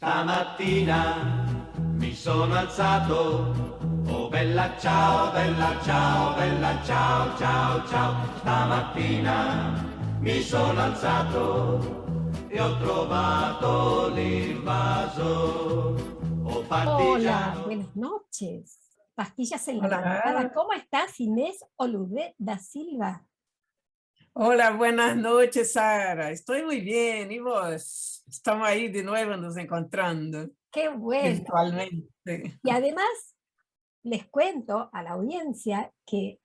Stamattina mi sono alzato, oh bella ciao, bella ciao, bella ciao, ciao, ciao. Stamattina mi sono alzato e ho trovato l'invaso, oh Hola, partigiano. buenas noches. Pastillas en la madrugada. Hola, ¿Cómo estás, Inés Oludé da Silva? hola, buenas noches, Sara. Estoy muy bien. ¿Y vos? Estamos ahí de nuevo nos encontrando Qué bueno. virtualmente. Y además les cuento a la audiencia que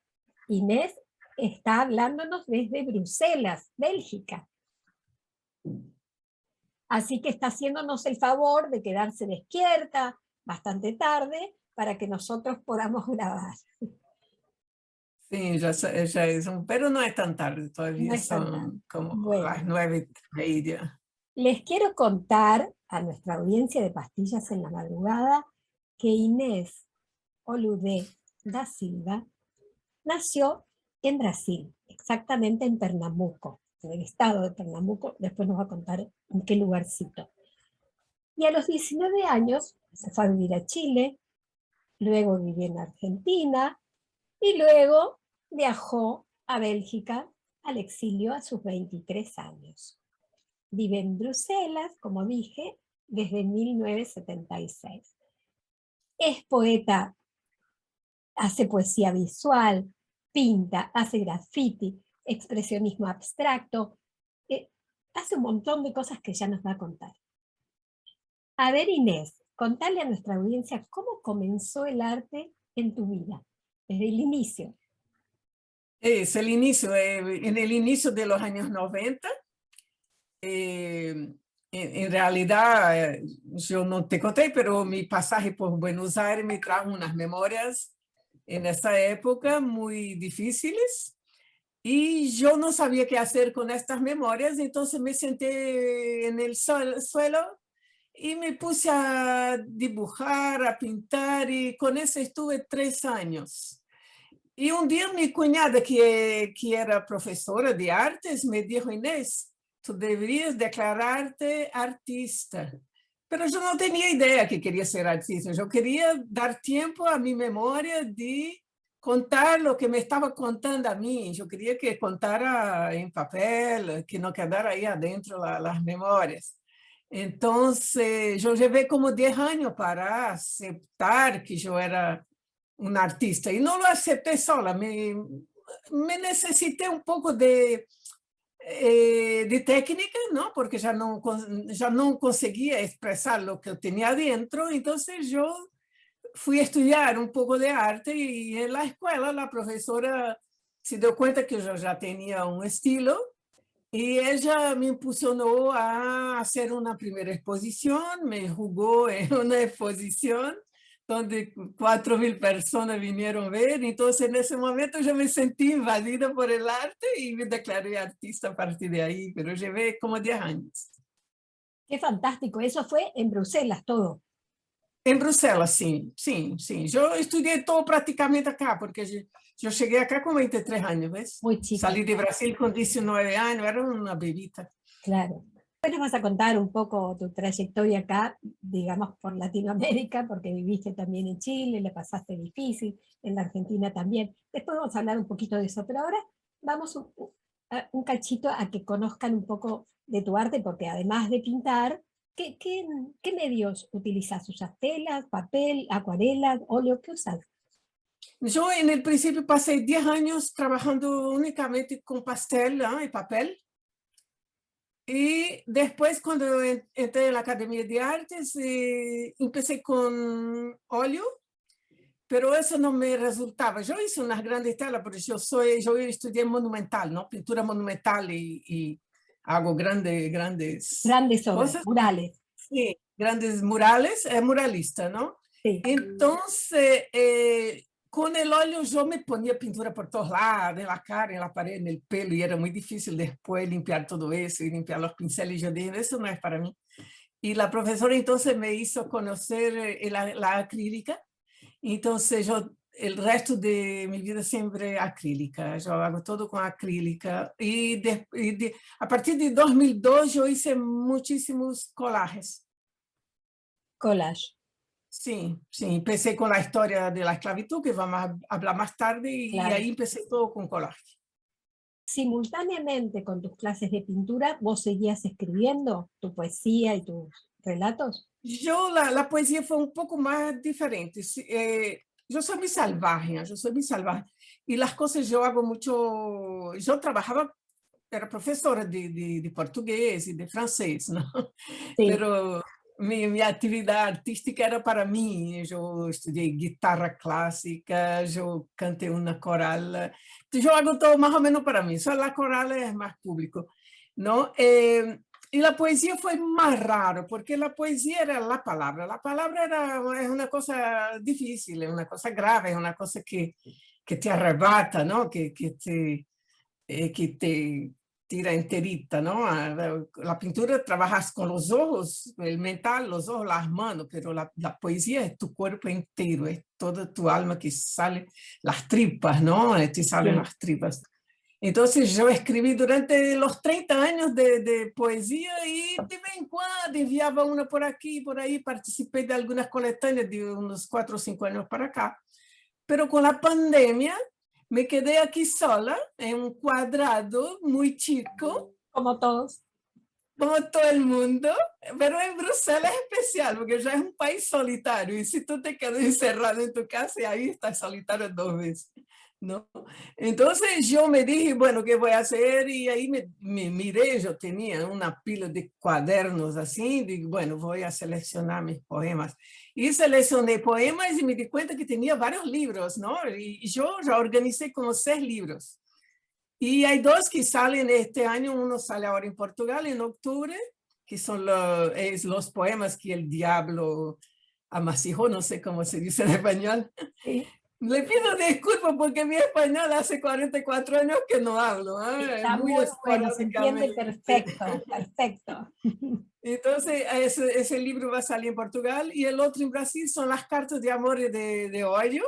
Inés está hablándonos desde Bruselas, Bélgica. Así que está haciéndonos el favor de quedarse despierta bastante tarde para que nosotros podamos grabar. Sí, ya es pero no es tan tarde, No todavía es tan tarde. son como Bueno, las 9:30. les quiero contar a nuestra audiencia de Pastillas en la Madrugada que Inés Oludé da Silva nació en Brasil, exactamente en Pernambuco, en el estado de Pernambuco, después nos va a contar en qué lugarcito. Y a los 19 años se fue a vivir a Chile, luego vivió en Argentina y luego viajó a Bélgica al exilio a sus 23 años. Vive en Bruselas, como dije, desde 1976. Es poeta, hace poesía visual, pinta, hace graffiti, expresionismo abstracto, hace un montón de cosas que ya nos va a contar. A ver, Inés, contale a nuestra audiencia cómo comenzó el arte en tu vida, desde el inicio. Es el inicio, en el inicio de los años 90. En realidad, yo no te conté, pero mi pasaje por Buenos Aires me trajo unas memorias en esa época muy difíciles. Y yo no sabía qué hacer con estas memorias, entonces me senté en el suelo y me puse a dibujar, a pintar, y con eso estuve 3 años. Y un día mi cuñada, que era profesora de artes, me dijo: Inés, tú deberías declararte artista. Pero yo no tenía idea que quería ser artista. Yo quería dar tiempo a mi memoria de contar lo que me estaba contando a mí. Yo quería que contara en papel, que no quedara ahí adentro las memorias. Entonces, yo llevé como 10 años para aceptar que yo era un artista. Y no lo acepté sola, me necesité un poco de técnica, ¿no? Porque ya no conseguía expresar lo que tenía adentro. Entonces yo fui a estudiar un poco de arte, y en la escuela la profesora se dio cuenta que yo ya tenía un estilo, y ella me impulsionó a hacer una primera exposición, me jugó en una exposición donde 4.000 personas vinieron a ver. Entonces en ese momento yo me sentí invadida por el arte y me declaré artista a partir de ahí, pero llevé como 10 años. Qué fantástico, eso fue en Bruselas todo. En Bruselas, sim, sim, sim. Eu estudei todo praticamente acá, porque eu cheguei acá com 23 anos, ¿ves? Muy chica, Salí de Brasil com 19 anos, era uma bebita. claro. Después nos vas a contar un poco tu trayectoria acá, digamos, por Latinoamérica, porque viviste también en Chile, le pasaste difícil, en la Argentina también. Después vamos a hablar un poquito de eso, pero ahora vamos un cachito a que conozcan un poco de tu arte, porque además de pintar, ¿qué medios utilizas? ¿Usas telas, papel, acuarelas, óleo? ¿Qué usas? Eu, no princípio, passei 10 anos trabalhando unicamente com pastel, ¿no? E papel. E depois, quando eu entrei na Academia de Artes, comecei com óleo, pero eso no me resultaba. Yo hice unas grandes telas, porque yo estudié monumental, ¿no? Pintura monumental, y hago grandes Grandes obras, cosas. murales. Sí, grandes murales, muralista, ¿no? Sí. Entonces, con el óleo yo me ponía pintura por todos lados, en la cara, en la pared, en el pelo, y era muy difícil después limpiar todo eso y limpiar los pinceles. Yo dije, eso no es para mí. Y la profesora entonces me hizo conocer la acrílica. Entonces yo el resto de mi vida siempre acrílica, yo hago todo con acrílica, a partir de 2002 yo hice muchísimos collages. collage. Sí, sí, empecé con la historia de la esclavitud, que vamos a hablar más tarde, y Claro. ahí empecé todo con collage. Simultáneamente con tus clases de pintura, ¿vos seguías escribiendo tu poesía y tus relatos? Yo, la poesía fue un poco más diferente. Yo soy muy salvaje, ¿no? Yo soy muy salvaje. Y las cosas yo hago mucho, yo trabajaba, era profesora de portugués y de francés, ¿no? Sí. Pero mi actividad artística era para mí. Yo estudié guitarra clásica, yo canté una coral. Yo hago todo más o menos para mí. Solo la coral es más público, ¿no? Y la poesía fue más raro, porque la poesía era la palabra. La palabra es una cosa difícil, es una cosa grave, es una cosa que te arrebata, ¿no? Que te tira enterita, ¿no? La pintura trabajas con los ojos, el mental, los ojos, las manos, pero la poesía es tu cuerpo entero, es toda tu alma que sale, las tripas, ¿no? Te salen Sí. las tripas. Entonces yo escribí durante los 30 años de poesía y de vez en cuando enviaba una por aquí, por ahí, participé de algunas coletâneas de unos 4 o 5 años para acá. Pero con la pandemia me quedé aquí sola en un cuadrado muy chico, Como todos. como todo el mundo, pero en Bruselas es especial, porque ya es un país solitario, y si tú te quedas encerrado en tu casa, y ahí estás solitario 2 veces, ¿no? Entonces yo me dije, bueno, ¿qué voy a hacer? Y ahí me miré, yo tenía una pila de cuadernos así, digo, bueno, voy a seleccionar mis poemas. Y seleccioné poemas y me di cuenta que tenía varios libros, ¿no? Y yo ya organicé como 6 libros. Y hay 2 que salen este año, uno sale ahora en Portugal en octubre, que son los poemas que el diablo amasijó, no sé cómo se dice en español. Sí. Le pido disculpas porque mi español hace 44 años que no hablo, ¿eh? Está Muy muy bueno, se entiende esporádicamente. perfecto, perfecto. Entonces, ese libro va a salir en Portugal y el otro en Brasil son las cartas de amor y de odio,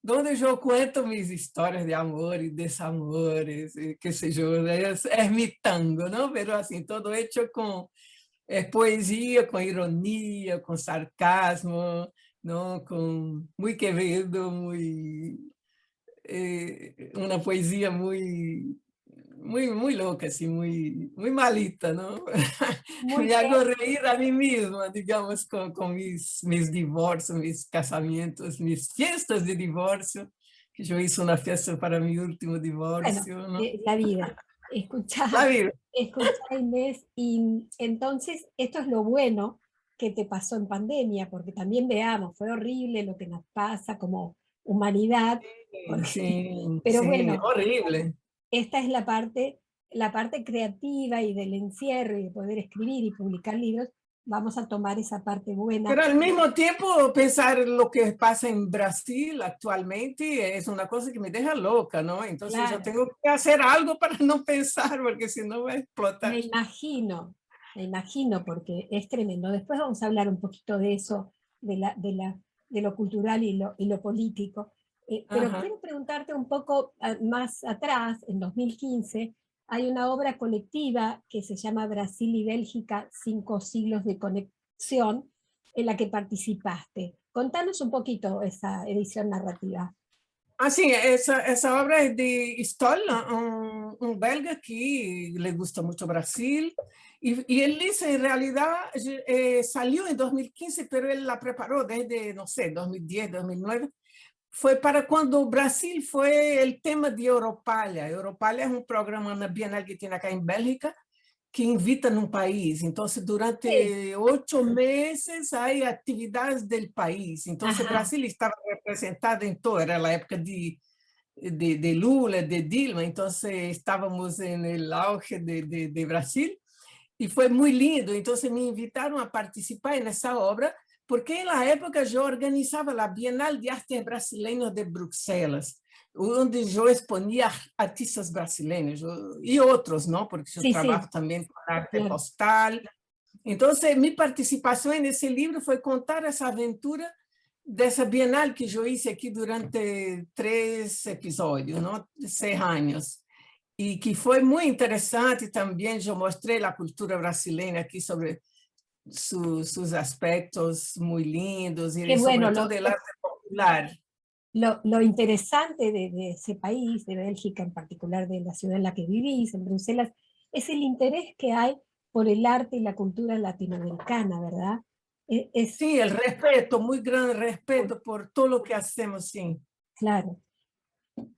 donde yo cuento mis historias de amor y desamores, y qué sé yo, es mi tango, ¿no? Pero así, todo hecho con poesía, con ironía, con sarcasmo, ¿no? Con muy Quevedo, una poesía muy loca, así, muy malita, ¿no? Muy Me hago bien. reír a mí misma, digamos, con mis divorcios, mis casamientos, mis fiestas de divorcio, que yo hice una fiesta para mi último Bueno, divorcio, ¿no? la vida. Escucha, La vida. escucha, Inés, y entonces esto es lo bueno que te pasó en pandemia, porque también veamos, fue horrible lo que nos pasa como humanidad, Sí, pero sí, bueno, horrible. esta es la parte creativa y del encierro y de poder escribir y publicar libros, vamos a tomar esa parte buena. Pero al mismo tiempo, pensar lo que pasa en Brasil actualmente es una cosa que me deja loca, ¿no? Entonces yo Claro, tengo que hacer algo para no pensar, porque si no va a explotar. me imagino, me imagino, porque es tremendo. Después vamos a hablar un poquito de eso, de lo cultural y lo político. Pero Ajá. quiero preguntarte un poco más atrás, en 2015, hay una obra colectiva que se llama Brasil y Bélgica, 5 siglos de conexión, en la que participaste. Contanos un poquito esa edición narrativa. Ah, sí, esa obra es de Stoll, un belga que le gusta mucho Brasil. Y él dice, en realidad, salió en 2015, pero él la preparó desde, no sé, 2010, 2009. Fue para cuando Brasil fue el tema de Europalia. Europalia es un programa, una bienal que tiene acá en Bélgica, que invita num país. Então, Sí. durante 8 meses, há atividades do país. Então, o Ajá, Brasil estava representado em todo. Era a época de Lula, de Dilma. Então, estávamos no auge de Brasil. E foi muito lindo. Então, me invitaram a participar nessa obra, porque na época eu organizava a Bienal de Artes Brasileiras de Bruxelas, onde eu exponia artistas brasileiros e outros, não? Porque eu sí, trabalho sí, também com arte claro. postal. Então, minha participação nesse livro foi contar essa aventura dessa Bienal que eu hice aqui durante 3 episódios, não? 6 anos. E que foi muito interessante também. Eu mostrei a cultura brasileira aqui sobre sus aspectos muy lindos y Qué sobre bueno, todo el arte popular. lo interesante de ese país, de Bélgica en particular, de la ciudad en la que vivís, en Bruselas, es el interés que hay por el arte y la cultura latinoamericana, ¿verdad? Es Sí, el respeto, muy gran respeto por todo lo que hacemos, sí. claro.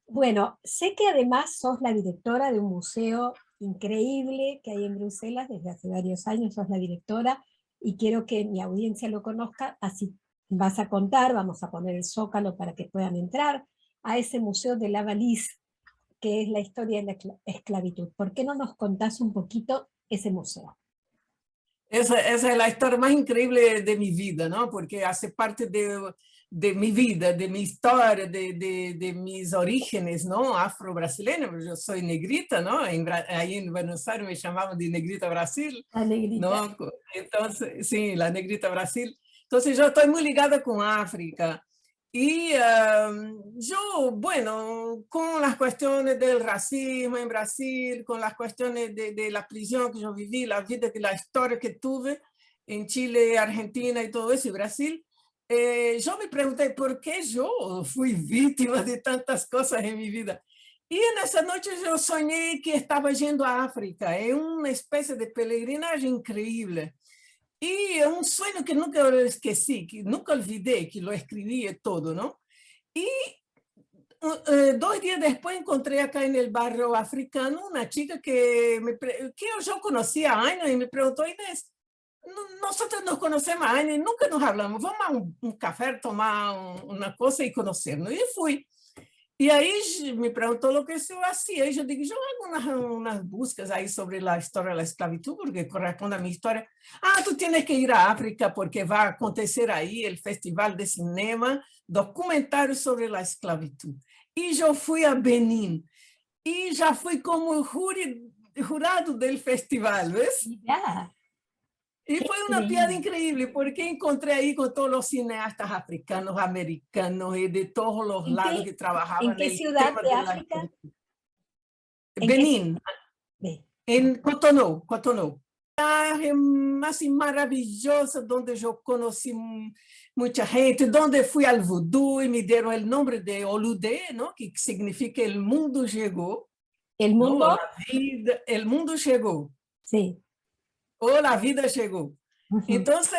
Bueno, sé que además sos la directora de un museo increíble que hay en Bruselas desde hace varios años, sos la directora, y quiero que mi audiencia lo conozca, así vas a contar, vamos a poner el zócalo para que puedan entrar a ese museo de la Valise, que es la historia de la esclavitud. ¿Por qué no nos contás un poquito ese museo? Esa es la historia más increíble de mi vida, ¿no? Porque hace parte de mi vida, de mi historia, de mis orígenes, ¿no? Afro-brasileños. Yo soy negrita, ¿no? Ahí en Buenos Aires me llamaban de Negrita Brasil, La negrita. ¿no? Entonces, sí, la Negrita Brasil. Entonces yo estoy muy ligada con África. Y yo, bueno, con las cuestiones del racismo en Brasil, con las cuestiones de la prisión que yo viví, la vida, la historia que tuve en Chile, Argentina y todo eso, y Brasil, yo me pregunté por qué yo fui víctima de tantas cosas en mi vida. Y en esa noche yo soñé que estaba yendo a África, en una especie de peregrinaje increíble. Y es un sueño que nunca esquecí, que nunca olvidé, que lo escribí y todo, ¿no? Y 2 días después encontré acá en el barrio africano una chica que yo conocía a años y me preguntó, Inés, nosotros nos conocemos a años y nunca nos hablamos, vamos a un café, tomar una cosa y conocernos. Y fui. Y ahí me preguntó lo que yo hacía, y yo digo, yo hago unas búsquedas ahí sobre la historia de la esclavitud, porque corresponde a mi historia. Ah, tú tienes que ir a África porque va a acontecer ahí el Festival de Cinema, documentário sobre la esclavitud. Y yo fui a Benín, y ya fui como jurado del festival, ¿ves? Mirá, Y qué fue una piada increíble. increíble porque encontré ahí con todos los cineastas africanos, americanos y de todos los lados que En trabajaban qué el ciudad tema de de la África? ¿En qué ciudad? Benín, Ve, en Cotonou, Cotonou. Así maravillosa, donde yo conocí mucha gente, donde fui al vudú y me dieron el nombre de Oludé, ¿no? Que significa el mundo llegó, ¿el ¿no? O mundo? la vida, el mundo llegó, Sí. o la vida llegó. Ujú. Entonces,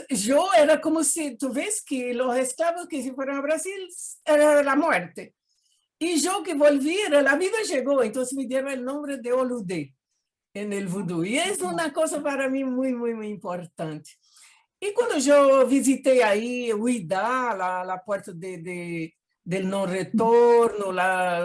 yo era como si, tú ves que los esclavos que se fueron a Brasil era la muerte. Y yo que volví, la vida llegó, entonces me dieron el nombre de Oludé en el vudú. Y es una cosa para mí muy, muy, muy importante. Y cuando yo visité ahí Huidá, la puerta del no retorno,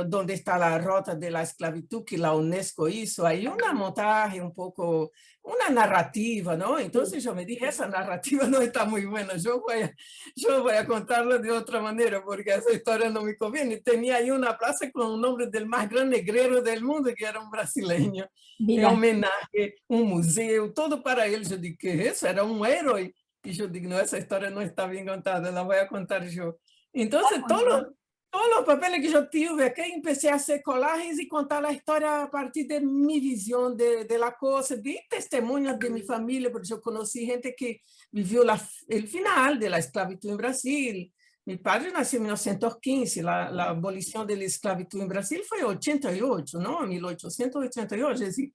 donde está la ruta de la esclavitud que la UNESCO hizo, hay una montaje un poco, una narrativa, ¿no? Entonces yo me dije, esa narrativa no está muy buena, yo voy a contarla de otra manera porque esa historia no me conviene. Tenía ahí una plaza con el nombre del más gran negrero del mundo, que era un brasileño, en Mira, homenaje, un museo, todo para él. Yo dije, ¿qué es eso? Era un héroe. Y yo digo, no, esa historia no está bien contada, la voy a contar yo. está Entonces, muy bien. todos los papeles que yo tuve aquí, empecé a hacer colajes y contar la historia a partir de mi visión de la cosa, de testemunhos de mi familia, porque yo conocí gente que vivió el final de la esclavitud en Brasil. Mi padre nació en 1915, la abolición de la esclavitud en Brasil fue en 88, ¿no? En 1888, es decir,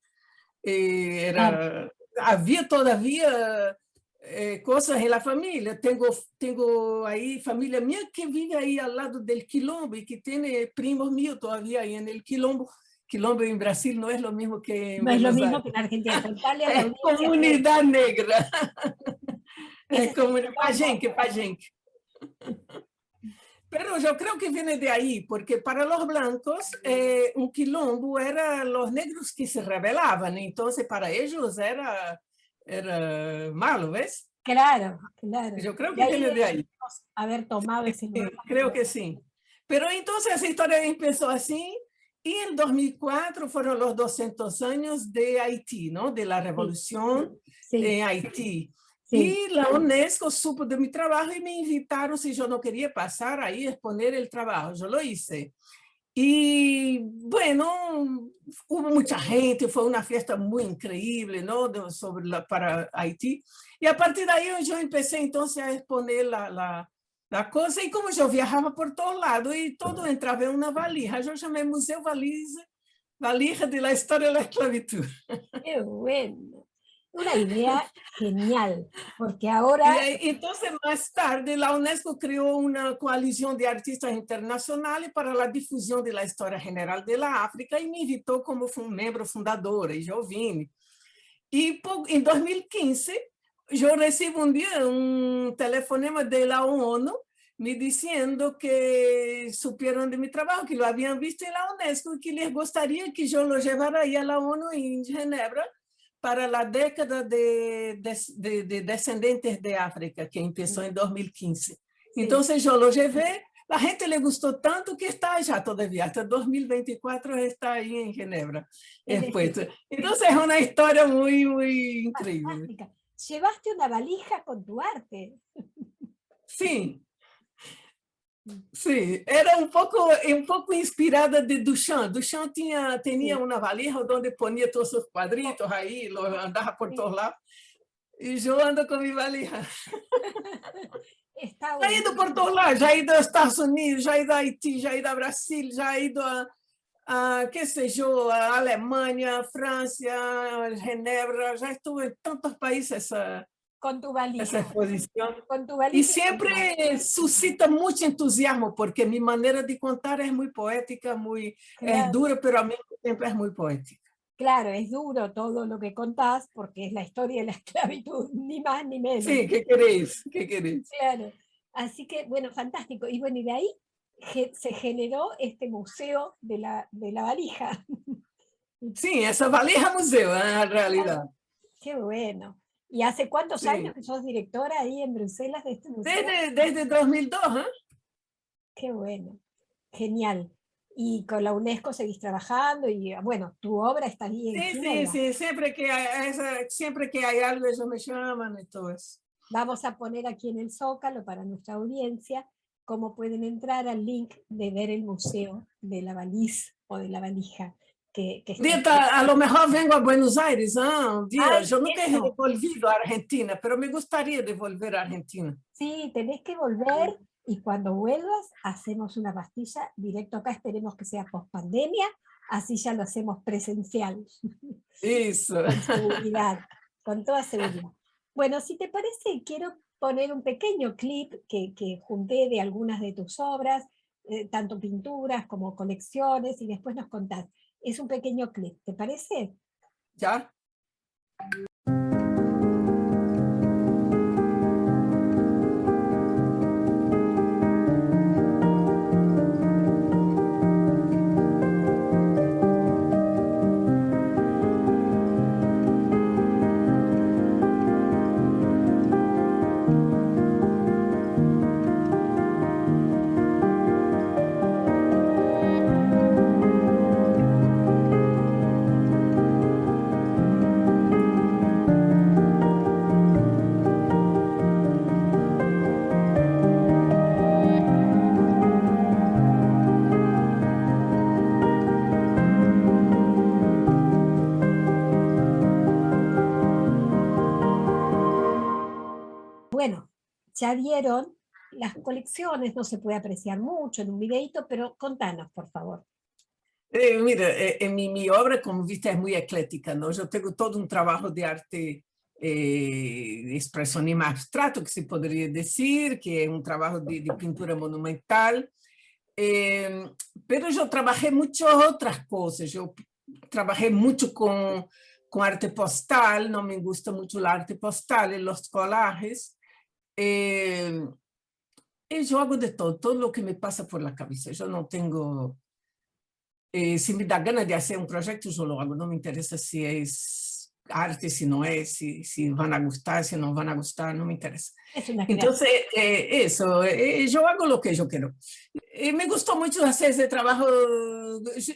Claro. havia todavia coisas em la família. Tenho aí família minha que vive aí ao lado do Quilombo e que tem primos meus todavía aí no Quilombo. Quilombo em Brasil não é o mesmo que em No es lo Buenos mismo Aires. que en Argentina. Contarle a la É audiencia que comunidade negra. É ese es el comunidade quilombo. pajenque. Pero yo creo que viene de ahí, porque para los blancos un quilombo era los negros que se rebelaban, entonces para ellos era malo, ¿ves? Claro, claro. Yo creo De que ahí viene de ahí, debemos haber tomado ese nombre. creo que sí. Pero entonces esa historia empezó así, y en 2004 fueron los 200 años de Haití, ¿no? De la Sí, revolución sí, en Haití. sí. Y la UNESCO supo de mi trabajo y me invitaron si yo no quería pasar ahí a exponer el trabajo. Yo lo hice. Y bueno, hubo mucha gente, fue una fiesta muy increíble, ¿no? Para Haití. Y a partir de ahí yo empecé entonces a exponer la cosa, y como yo viajaba por todos lados y todo entraba en una valija, yo llamé Museo Valija de la Historia de la Esclavitud. Qué bueno. Una idea genial, porque Y ahora, entonces, más tarde, la UNESCO creó una coalición de artistas internacionales para la difusión de la historia general de la África y me invitó como miembro fundador, y yo vine. Y en 2015, yo recibo un día un telefonema de la ONU me diciendo que supieron de mi trabajo, que lo habían visto en la UNESCO y que les gustaría que yo lo llevara ahí a la ONU en Ginebra para la década de descendentes de África, que empezó en 2015. sí, Entonces yo lo llevé, la gente le gustó tanto que está allá todavía, hasta 2024 está ahí en Ginebra expuesto. Entonces es una historia muy, muy increíble. fantástica. Llevaste una valija con tu arte. Sí, sí, era un poco inspirada de Duchamp. Duchamp tenía Sí. una valija donde ponía todos sus cuadritos ahí, los andaba por Sí. todos lados. Y yo ando con mi valija. Está Já he bueno. ido por todos lados, já he ido a Estados Unidos, já he ido a Haití, já he ido a Brasil, já he ido qué sé yo, a Alemania, a Francia, a Ginebra, ya estuve en tantos países Con tu esa valija. exposición. Con tu Y valija. siempre suscita mucho entusiasmo, porque mi manera de contar es muy poética, es Claro. dura, pero al mismo tiempo es muy poética. Claro, es duro todo lo que contás porque es la historia de la esclavitud, ni más ni menos. Sí, ¿qué queréis? ¿Qué queréis? Claro. Así que, bueno, fantástico. Y bueno, y de ahí se generó este museo de la valija. Sí, esa valija museo, en realidad. Qué bueno. ¿Y hace cuántos Sí. años que sos directora ahí en Bruselas de este museo? Desde 2002, ¿eh? Qué bueno. Genial. Y con la UNESCO seguís trabajando y, bueno, tu obra está ahí en Sí, sí, Ginebra. sí, siempre que hay algo ellos me llaman y todo eso. Vamos a poner aquí en el Zócalo para nuestra audiencia cómo pueden entrar al link de ver el museo de la valise o de la valija. Que Dita, a lo mejor vengo a Buenos Aires un día. Ay, Yo nunca he eso. devolvido a Argentina, pero me gustaría devolver a Argentina. Sí, tenés que volver y cuando vuelvas hacemos una pastilla directo acá, esperemos que sea post pandemia, así ya lo hacemos presencial. Eso. Con seguridad, con toda seguridad. Bueno, si te parece, quiero poner un pequeño clip que junté de algunas de tus obras, tanto pinturas como colecciones, y después nos contás. Es un pequeño clip, ¿te parece? ¿Ya? Bueno, ya vieron las colecciones, no se puede apreciar mucho en un videito, pero contanos, por favor. Mira, mi obra, como viste, es muy eclética, ¿no? Yo tengo todo un trabajo de arte de expresionismo abstracto, que se podría decir, que es un trabajo de pintura monumental, pero yo trabajé muchas otras cosas. Yo trabajé mucho con arte postal, no me gusta mucho el arte postal, los collages. Y yo hago de todo lo que me pasa por la cabeza. Yo no tengo... si me da gana de hacer un proyecto, yo lo hago. No me interesa si es arte, si no es, si van a gustar, si no van a gustar, no me interesa. Es una Entonces, eso, yo hago lo que yo quiero. Me gustó mucho hacer ese trabajo,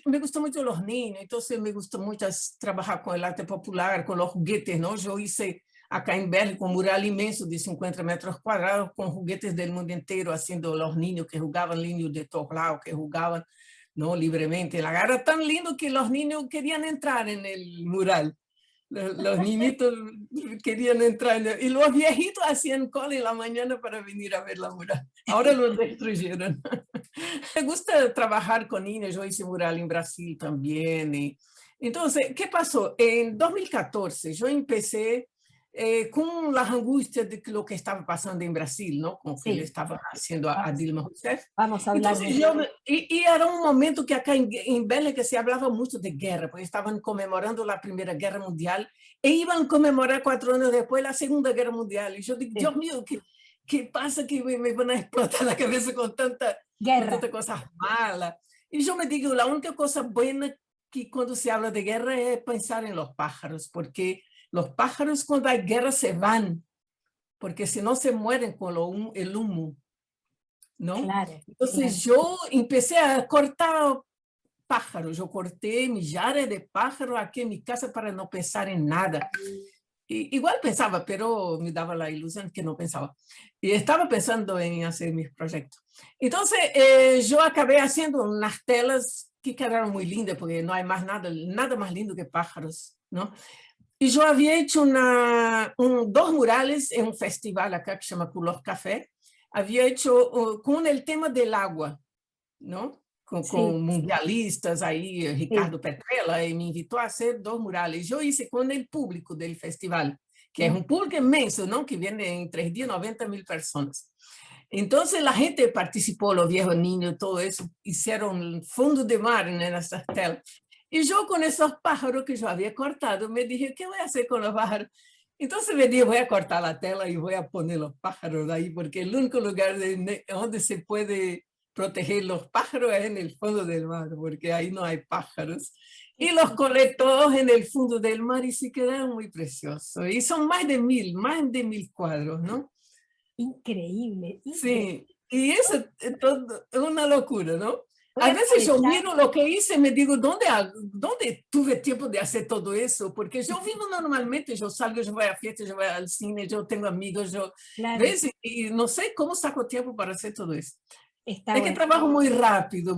me gustó mucho los niños, entonces me gustó mucho trabajar con el arte popular, con los juguetes, ¿no? Yo hice acá en Bélgica un mural inmenso de 50 metros cuadrados con juguetes del mundo entero, haciendo los niños que jugaban niños de todos lados, que jugaban ¿no? Libremente. La era tan lindo que los niños querían entrar en el mural. Los niñitos querían entrar y los viejitos hacían cola en la mañana para venir a ver la mural. Ahora lo destruyeron. Me gusta trabajar con niños. Yo hice mural en Brasil también. Entonces, ¿qué pasó? En 2014 yo empecé con las angustias de lo que estaba pasando en Brasil, ¿no? Con lo que le estaba haciendo a Dilma Rousseff. Vamos a hablar de eso. Y era un momento que acá en Bélgica se hablaba mucho de guerra, porque estaban conmemorando la Primera Guerra Mundial e iban a conmemorar 4 años después la Segunda Guerra Mundial. Y yo digo, Dios mío, ¿qué pasa que me van a explotar la cabeza con tanta cosas malas? Y yo me digo, la única cosa buena que cuando se habla de guerra es pensar en los pájaros, porque los pájaros cuando hay guerra se van, porque si no se mueren con el humo, ¿no? Claro, entonces yo empecé a cortar pájaros, yo corté millares de pájaros aquí en mi casa para no pensar en nada. Igual pensaba, pero me daba la ilusión que no pensaba. Y estaba pensando en hacer mis proyectos. Entonces yo acabé haciendo unas telas que quedaron muy lindas, porque no hay más nada más lindo que pájaros, ¿no? Y yo había hecho 2 murales en un festival acá que se llama Color Café. Había hecho con el tema del agua, ¿no? Con mundialistas ahí, Ricardo Petrella, y me invitó a hacer 2 murales. Yo hice con el público del festival, que es un público inmenso, ¿no? Que viene en 3 días 90.000 personas. Entonces la gente participó, los viejos niños, todo eso, hicieron fondo de mar en esas telas. Y yo con esos pájaros que yo había cortado, me dije, ¿qué voy a hacer con los pájaros? Entonces me dije, voy a cortar la tela y voy a poner los pájaros ahí, porque el único lugar donde se puede proteger los pájaros es en el fondo del mar, porque ahí no hay pájaros. Y los colé todos en el fondo del mar y se quedaron muy preciosos. Y son más de 1.000 cuadros, ¿no? Increíble, increíble. Sí, y eso es una locura, ¿no? A veces yo miro lo que hice y me digo, ¿dónde tuve tiempo de hacer todo eso? Porque yo vivo normalmente, yo salgo, yo voy a fiestas, yo voy al cine, yo tengo amigos, ¿ves? Y no sé cómo saco tiempo para hacer todo eso. Es que trabajo muy rápido,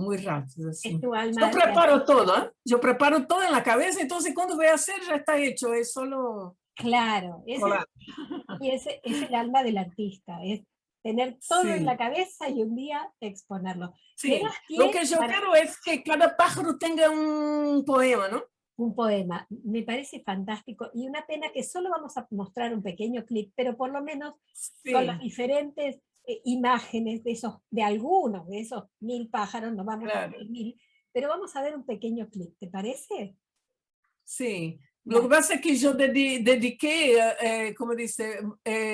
así. Yo preparo todo, ¿eh? Yo preparo todo en la cabeza, entonces cuando voy a hacer ya está hecho, es solo... Claro, ese es el alma del artista, es tener todo en la cabeza y un día exponerlo. Sí, lo que yo quiero es que cada pájaro tenga un poema, ¿no? Un poema, me parece fantástico y una pena que solo vamos a mostrar un pequeño clip, pero por lo menos con las diferentes imágenes de algunos de esos 1.000 pájaros, no vamos a ver 1.000, pero vamos a ver un pequeño clip, ¿te parece? Sí. Lo que pasa es que yo dediqué, como dice,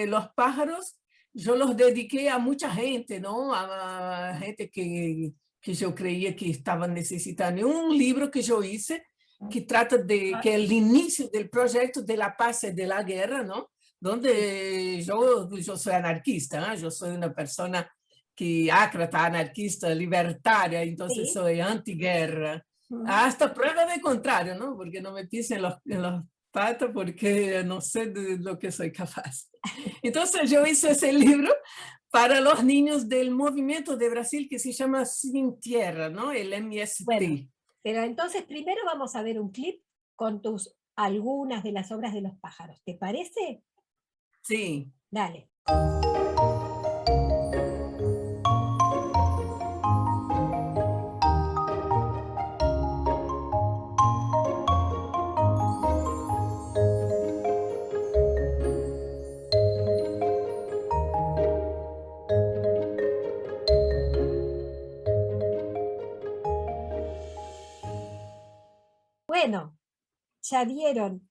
los pájaros, yo los dediqué a mucha gente, ¿no? A gente que yo creía que estaban necesitando. Un libro que yo hice que trata de que el inicio del proyecto de la paz y de la guerra, ¿no? Donde yo soy anarquista, ¿eh? Yo soy una persona que ácrata, anarquista, libertaria, entonces soy antiguerra. Hasta prueba de contrario, ¿no? Porque no me pisen en los patas porque no sé de lo que soy capaz. Entonces yo hice ese libro para los niños del movimiento de Brasil que se llama Sin Tierra, ¿no? El MST. Bueno, pero entonces primero vamos a ver un clip con algunas de las obras de los pájaros. ¿Te parece? Sí. Dale. Bueno, ya vieron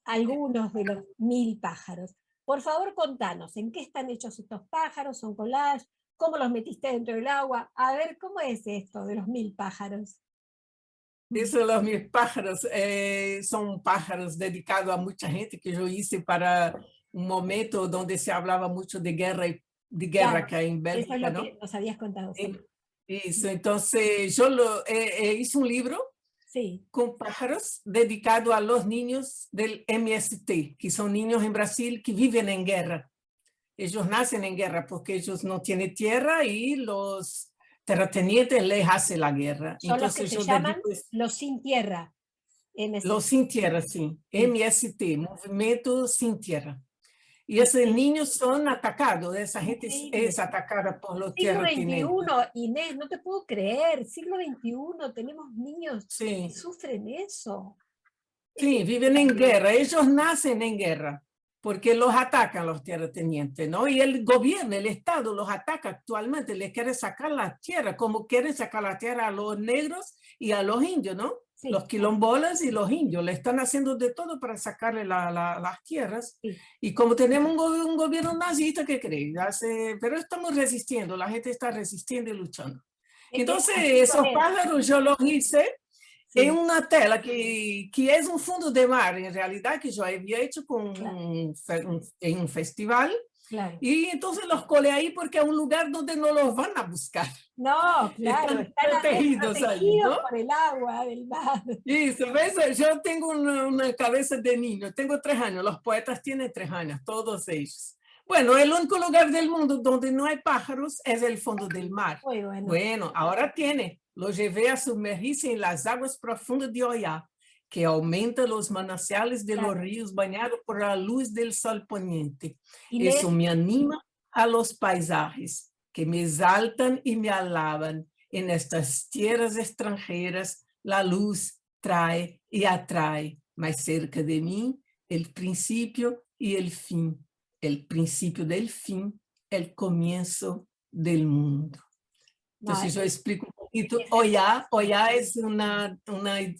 algunos de los 1.000 pájaros. Por favor, contanos, ¿en qué están hechos estos pájaros? ¿Son collage? ¿Cómo los metiste dentro del agua? A ver, ¿cómo es esto de los 1.000 pájaros? Eso de los 1.000 pájaros son pájaros dedicados a mucha gente que yo hice para un momento donde se hablaba mucho de guerra acá en Bélgica, eso es lo ¿no? que nos habías contado. Sí. Eso, entonces yo hice un libro con pájaros dedicado a los niños del MST, que son niños en Brasil que viven en guerra. Ellos nacen en guerra porque ellos no tienen tierra y los terratenientes les hace la guerra. Son los que Entonces se yo llaman dedico los sin tierra. MST. los sin tierra, sí. Sí. MST, Movimiento Sin Tierra. Y esos Sí. niños son atacados, esa gente Increíble. es atacada por los Siglo terratenientes. XXI, Inés, no te puedo creer. Siglo XXI, tenemos niños que Sí, sufren eso. sí, viven en guerra. Ellos nacen en guerra porque los atacan los terratenientes, ¿no? Y el gobierno, el Estado los ataca actualmente, les quiere sacar la tierra, como quieren sacar la tierra a los negros y a los indios, ¿no? Sí, Los quilombolas y los indios le están haciendo de todo para sacarle las tierras. sí. Y como tenemos un gobierno nazista, ¿qué cree? Pero estamos resistiendo, la gente está resistiendo y luchando. Entonces, Así esos es. pájaros yo los hice Sí, en una tela que es un fondo de mar, en realidad, que yo había hecho con claro, en un festival. claro. Y entonces los colé ahí porque es un lugar donde no los van a buscar. No, claro, Están están protegidos ahí, protegidos ¿no? por el agua del mar. Y ¿ves? Yo tengo una cabeza de niño, tengo 3 años, los poetas tienen 3 años, todos ellos. Bueno, el único lugar del mundo donde no hay pájaros es el fondo del mar. Muy bueno. Bueno, ahora tiene. Lo llevé a sumergirse en las aguas profundas de Oiá, que aumenta los mananciales de los Claro. ríos bañados por la luz del sol poniente. Inés, Eso me anima a los paisajes que me exaltan y me alaban. En estas tierras extranjeras, la luz trae y atrae más cerca de mí el principio y el fin. El principio del fin, el comienzo del mundo. Entonces yo explico un poquito. Oiá es una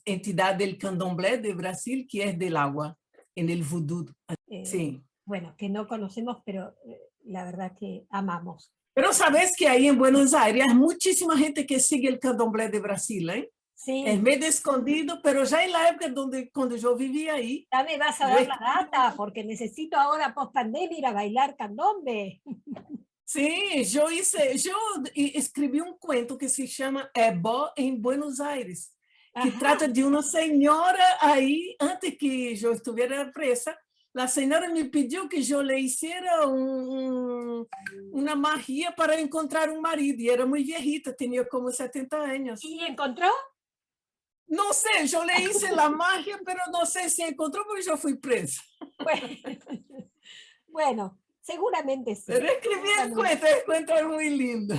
entidad del candomblé de Brasil que es del agua, en el vudú. Sí. Bueno, que no conocemos, pero la verdad que amamos. Pero sabes que ahí en Buenos Aires hay muchísima gente que sigue el candomblé de Brasil, ¿eh? Sí. Es medio escondido, pero ya en la época cuando yo vivía ahí. Ya me vas a dar la data, porque necesito ahora post pandemia ir a bailar candombe. Sí, yo escribí un cuento que se llama Ebó en Buenos Aires, que Ajá. trata de una señora ahí, antes que yo estuviera presa, la señora me pidió que yo le hiciera una magia para encontrar un marido, y era muy viejita, tenía como 70 años. ¿Y encontró? No sé, yo le hice la magia, pero no sé si encontró porque yo fui presa. Bueno, seguramente sí. Pero escribí el cuento es muy lindo.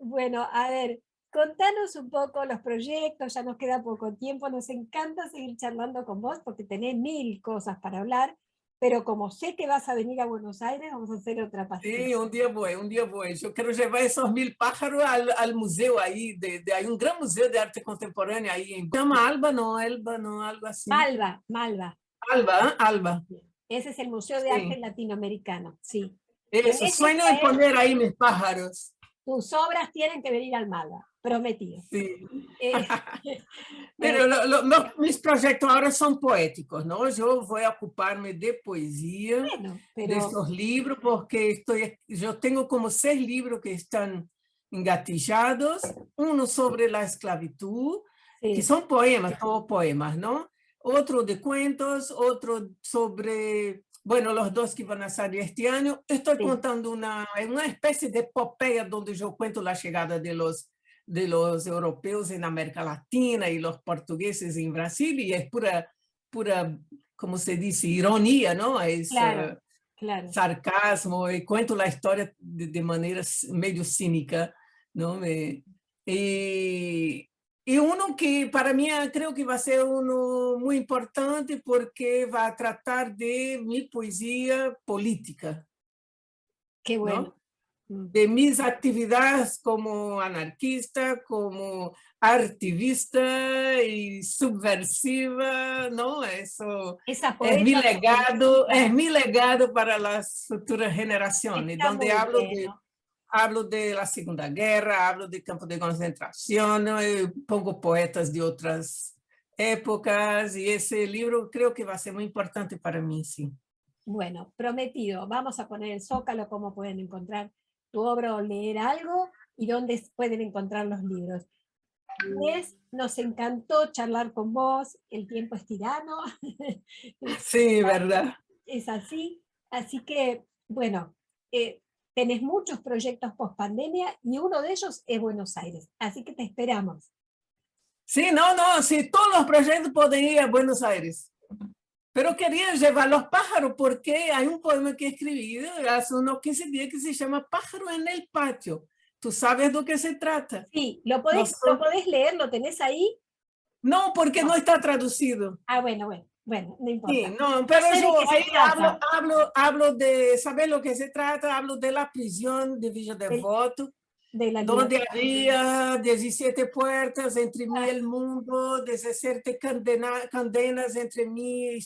Bueno, a ver, contanos un poco los proyectos, ya nos queda poco tiempo, nos encanta seguir charlando con vos porque tenés 1000 cosas para hablar, pero como sé que vas a venir a Buenos Aires, vamos a hacer otra pasada. Sí, un día voy. Yo quiero llevar esos 1000 pájaros al museo ahí, hay un gran museo de arte contemporánea ahí. Se llama Elba, no, algo así. Malva. Alba. Ese es el Museo de Arte Latinoamericano, sí. Eso, sueño en poner ahí mis pájaros. Tus obras tienen que venir al Malva, prometido. Sí. Pero mis proyectos ahora son poéticos, ¿no? Yo voy a ocuparme de poesía, de esos libros, porque yo tengo como 6 libros que están engatillados, uno sobre la esclavitud, que son poemas, todos poemas, ¿no? Otro de cuentos, otro sobre, bueno, los 2 que van a salir este año. Estoy contando una especie de epopeya donde yo cuento la llegada de los europeos en América Latina y los portugueses en Brasil, y es pura, como se dice, ironía, ¿no? Es claro. sarcasmo, y cuento la historia de manera medio cínica, ¿no? Y uno que para mí creo que va a ser uno muy importante porque va a tratar de mi poesía política. Qué bueno. ¿No? De mis actividades como anarquista, como activista y subversiva, ¿no? Eso es mi legado para las futuras generaciones, donde hablo de la Segunda Guerra, hablo de campos de concentración, pongo poetas de otras épocas, y ese libro creo que va a ser muy importante para mí, sí. Bueno, prometido. Vamos a poner el Zócalo, cómo pueden encontrar tu obra o leer algo, y dónde pueden encontrar los libros. Inés, nos encantó charlar con vos, el tiempo es tirano. Sí, verdad. Es así. Así que, bueno, tenés muchos proyectos post pandemia y uno de ellos es Buenos Aires, así que te esperamos. Sí, sí, todos los proyectos pueden ir a Buenos Aires. Pero quería llevar los pájaros porque hay un poema que he escribido hace unos 15 días que se llama Pájaro en el patio. ¿Tú sabes de qué se trata? Sí, ¿lo podés leer? ¿Lo tenés ahí? No, porque no está traducido. Ah, bueno, no importa. Sí, no, pero No sé yo de qué se trata. hablo de, ¿sabes lo que se trata? Hablo de la prisión de Villa Devoto, De la donde libertad. había 17 puertas entre mí y el mundo, 17 condenas entre mí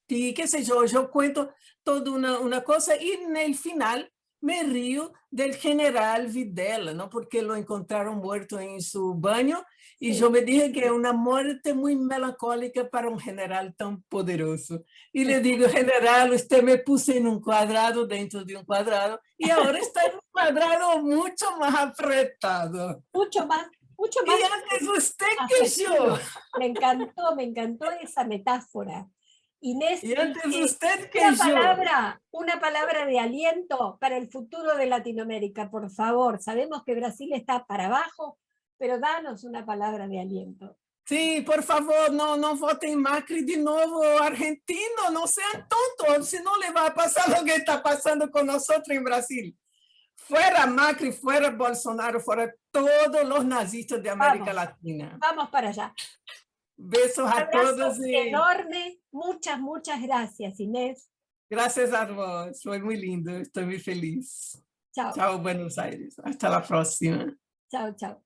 y qué sé yo cuento toda una cosa y en el final me río del general Videla, ¿no? Porque lo encontraron muerto en su baño y Sí. yo me dije que es una muerte muy melancólica para un general tan poderoso. Y le digo, general, usted me puso en un cuadrado dentro de un cuadrado y ahora está en un cuadrado mucho más apretado. Mucho más. Y antes usted que yo. Me encantó esa metáfora. Inés, Y antes usted que yo. una palabra de aliento para el futuro de Latinoamérica, por favor. Sabemos que Brasil está para abajo, pero danos una palabra de aliento. Sí, por favor, no voten Macri de nuevo, argentino, no sean tontos, si no le va a pasar lo que está pasando con nosotros en Brasil. Fuera Macri, fuera Bolsonaro, fuera todos los nazistas de América Latina. Vamos para allá. Besos a todos. Enorme. Muchas gracias, Inés. Gracias a vos, fue muy lindo, estoy muy feliz. Chao. Chao, Buenos Aires. Hasta la próxima. Chao.